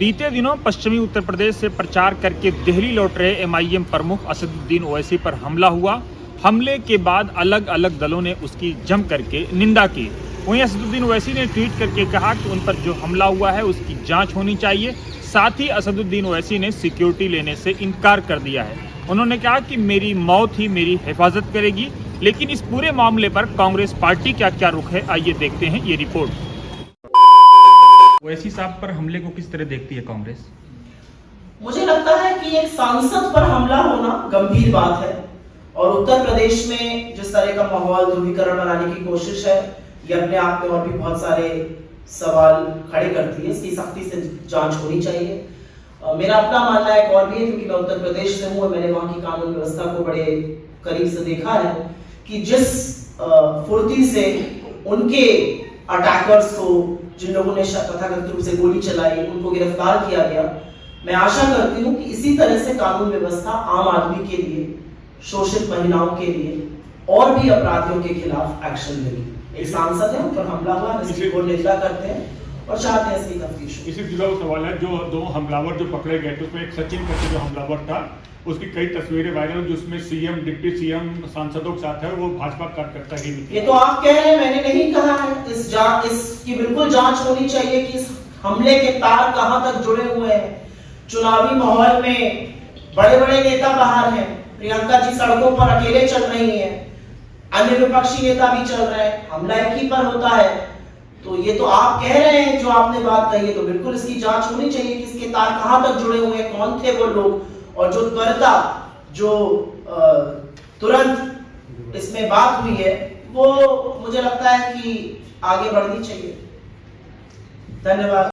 बीते दिनों पश्चिमी उत्तर प्रदेश से प्रचार करके दिल्ली लौट रहे एमआईएम प्रमुख असदुद्दीन ओवैसी पर हमला हुआ। हमले के बाद अलग अलग दलों ने उसकी जम करके निंदा की। वहीं असदुद्दीन ओवैसी ने ट्वीट करके कहा कि उन पर जो हमला हुआ है उसकी जांच होनी चाहिए। साथ ही असदुद्दीन ओवैसी ने सिक्योरिटी लेने से इनकार कर दिया है। उन्होंने कहा कि मेरी मौत ही मेरी हिफाजत करेगी। लेकिन इस पूरे मामले पर कांग्रेस पार्टी का क्या रुख है, आइए देखते हैं ये रिपोर्ट। ओवैसी साहब पर हमले को किस तरह देखती है कांग्रेस? मुझे लगता है कि एक सांसद पर हमला होना गंभीर बात है और उत्तर प्रदेश में जिस तरह का माहौल ध्रुवीकरण बनाने की कोशिश है, ये अपने आप में और भी बहुत सारे सवाल खड़े करती है। इसकी सख्ती से जांच होनी चाहिए। मेरा अपना मानना एक और भी है, क्योंकि मैं उत्तर प्रदेश से हूँ और मैंने वहां की कानून व्यवस्था को बड़े करीब से देखा है कि जिस फुर्ती से उनके अटैकर्स को, जिन लोगों ने तथाकथित रूप से गोली चलाई, उनको गिरफ्तार किया गया, मैं आशा करती हूं कि इसी तरह से कानून व्यवस्था आम आदमी के लिए, शोषित महिलाओं के लिए और भी अपराधियों के खिलाफ एक्शन लेगी। एक सांसद है, उन पर हमला हुआ, इसकी घोर निंदा करते हैं और चाहते हैं इसकी तफ्तीश। इसी जुड़ा सवाल है, जो दो हमलावर जो पकड़े गए थे उसमें एक सचिन करके जो हमलावर था, उसकी कई तस्वीरें वायरल, जिसमें सीएम, डिप्टी सीएम, सांसदों के साथ है, वो भाजपा कार्यकर्ता ही नहीं। ये तो आप कह रहे हैं, मैंने नहीं कहा है। इसकी बिल्कुल जांच होनी चाहिए कि इस हमले के तार कहां तक जुड़े हुए हैं। चुनावी माहौल में बड़े बड़े नेता बाहर हैं, प्रियंका जी सड़कों पर अकेले चल रही हैं, अन्य विपक्षी नेता भी चल रहे हैं, हमला एक ही पर होता है। तो ये तो आप कह रहे हैं, जो आपने बात कही है, तो बिल्कुल इसकी जांच होनी चाहिए कि इसके तार कहां तक जुड़े हुए हैं, कौन थे वो लोग, और जो त्वरिता, जो तुरंत इसमें बात हुई है, वो मुझे लगता है कि आगे बढ़नी चाहिए। धन्यवाद।